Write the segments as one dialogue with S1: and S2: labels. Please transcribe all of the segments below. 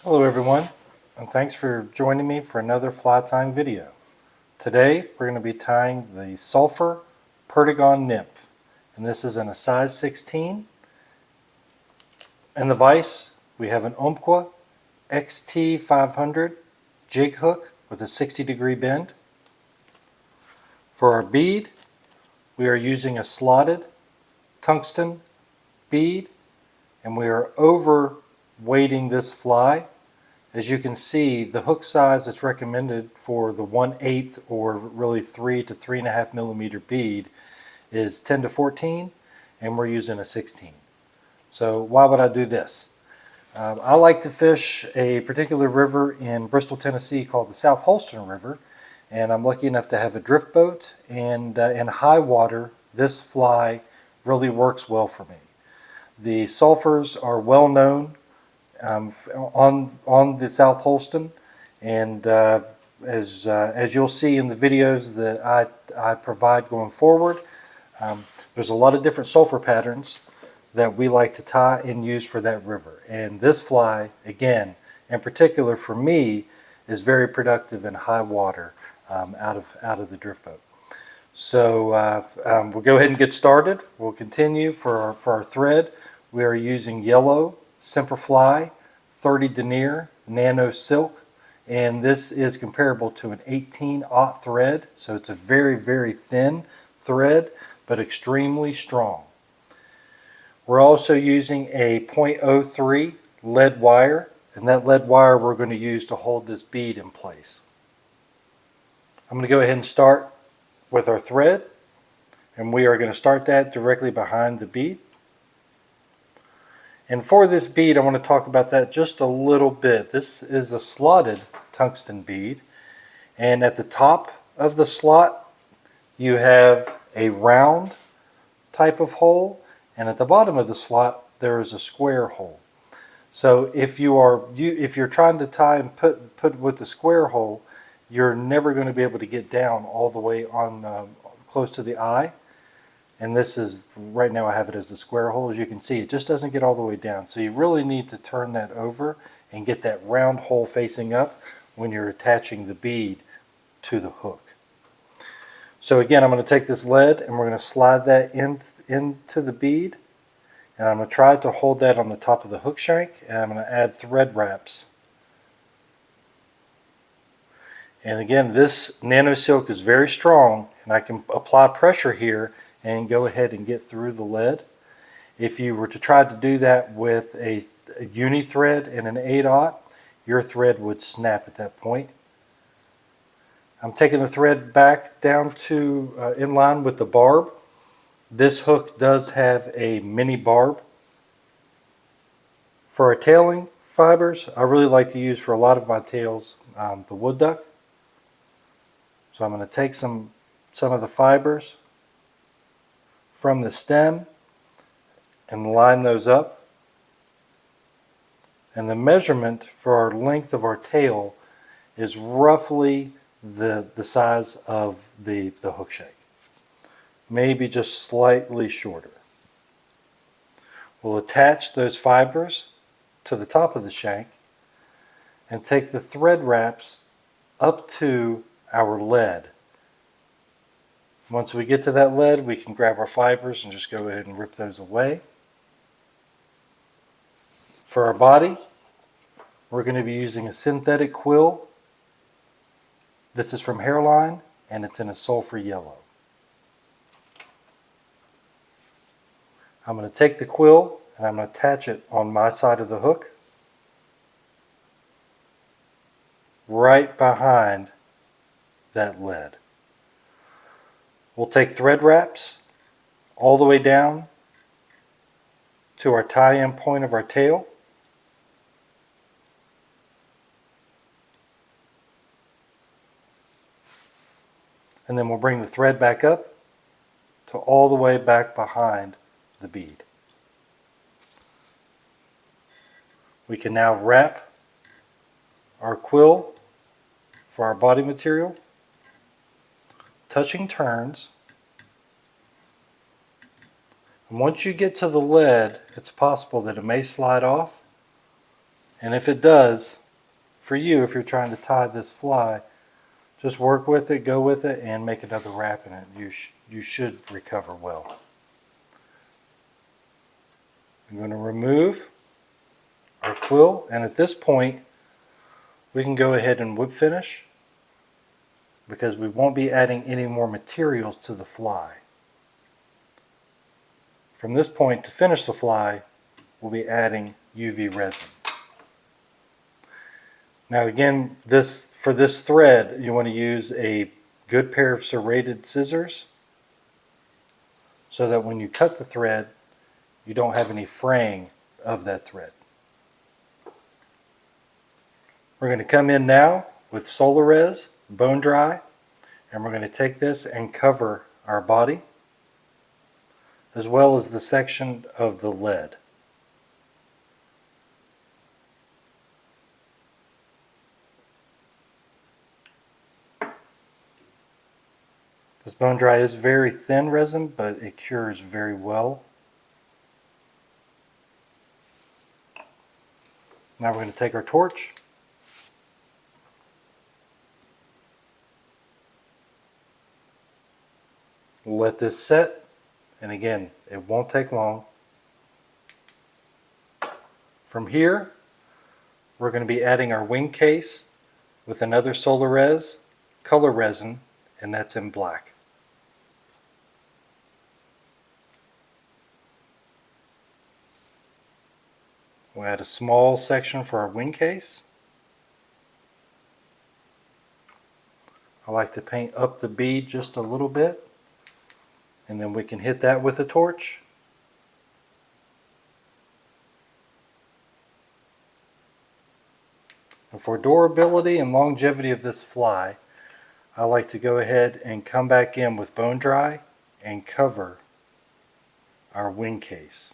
S1: Hello everyone, and thanks for joining me for another fly tying video. Today we're going to be tying the Sulphur Perdigon Nymph, and this is in a size 16. In the vise we have an Umpqua XT500 jig hook with a 60-degree bend. For our bead we are using a slotted tungsten bead, and we are over weighting this fly. As you can see, the hook size that's recommended for the 1/8 or really 3 to 3.5 millimeter bead is 10 to 14, and we're using a 16. So why would I do this? I like to fish a particular river in Bristol, Tennessee called the South Holston River, and I'm lucky enough to have a drift boat, and in high water this fly really works well for me. The sulfurs are well known on the South Holston, and as you'll see in the videos that I provide going forward, there's a lot of different sulfur patterns that we like to tie and use for that river. And this fly, again, in particular for me, is very productive in high water out of the drift boat. So we'll go ahead and get started. We'll continue for our thread. We are using yellow Semperfly 30 denier nano silk, and this is comparable to an 18/0 thread, so it's a very thin thread but extremely strong. We're also using a 0.03 lead wire, and that lead wire we're going to use to hold this bead in place. I'm going to go ahead and start with our thread, and we are going to start that directly behind the bead. And for this bead, I want to talk about that just a little bit. This is a slotted tungsten bead, and at the top of the slot you have a round type of hole, and at the bottom of the slot there is a square hole. So if you're trying to tie and put with the square hole, you're never going to be able to get down all the way on close to the eye. And this is, right now I have it as a square hole. As you can see, it just doesn't get all the way down. So you really need to turn that over and get that round hole facing up when you're attaching the bead to the hook. So again, I'm going to take this lead and we're going to slide that into the bead. And I'm going to try to hold that on the top of the hook shank, and I'm going to add thread wraps. And again, this nano silk is very strong, and I can apply pressure here and go ahead and get through the lead. If you were to try to do that with a uni thread and an 8/0, your thread would snap at that point. I'm taking the thread back down to in line with the barb. This hook does have a mini barb. For our tailing fibers, I really like to use for a lot of my tails the wood duck. So I'm going to take some of the fibers from the stem and line those up. And the measurement for our length of our tail is roughly the size of the hook shank, maybe just slightly shorter. We'll attach those fibers to the top of the shank and take the thread wraps up to our lead. Once we get to that lead, we can grab our fibers and just go ahead and rip those away. For our body, we're going to be using a synthetic quill. This is from Hairline, and it's in a sulfur yellow. I'm going to take the quill and I'm going to attach it on my side of the hook, right behind that lead. We'll take thread wraps all the way down to our tie-in point of our tail. And then we'll bring the thread back up to all the way back behind the bead. We can now wrap our quill for our body material, touching turns. And once you get to the lead, it's possible that it may slide off, And if it does, for you, if you're trying to tie this fly, just work with it, go with it, and make another wrap in it. You should recover well. I'm going to remove our quill, and at this point we can go ahead and whip finish, because we won't be adding any more materials to the fly. From this point, to finish the fly, we'll be adding UV resin. Now again, for this thread, you want to use a good pair of serrated scissors so that when you cut the thread, you don't have any fraying of that thread. We're going to come in now with Solar Res, bone dry, and we're going to take this and cover our body as well as the section of the lead. This bone dry is very thin resin, but it cures very well. Now we're going to take our torch, let this set, and again, it won't take long. From here, we're going to be adding our wing case with another Solar Res color resin, and that's in black. We'll add a small section for our wing case. I like to paint up the bead just a little bit, and then we can hit that with a torch. And for durability and longevity of this fly, I like to go ahead and come back in with bone dry and cover our wing case.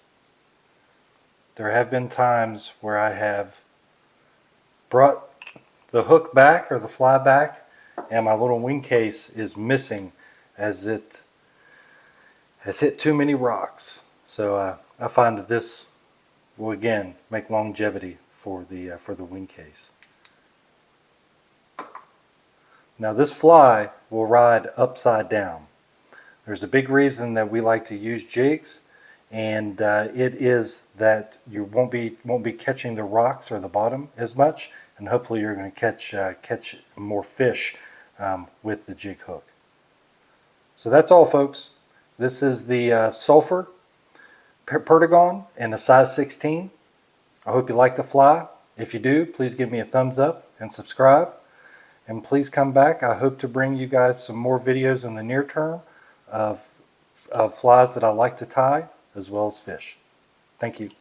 S1: There have been times where I have brought the hook back or the fly back, and my little wing case is missing as it has hit too many rocks. So I find that this will again make longevity for the wing case. Now this fly will ride upside down. There's a big reason that we like to use jigs, and it is that you won't be catching the rocks or the bottom as much, and hopefully you're going to catch more fish with the jig hook. So that's all, folks. This is the Sulphur Perdigon in a size 16. I hope you like the fly. If you do, please give me a thumbs up and subscribe, and please come back. I hope to bring you guys some more videos in the near term of flies that I like to tie, as well as fish. Thank you.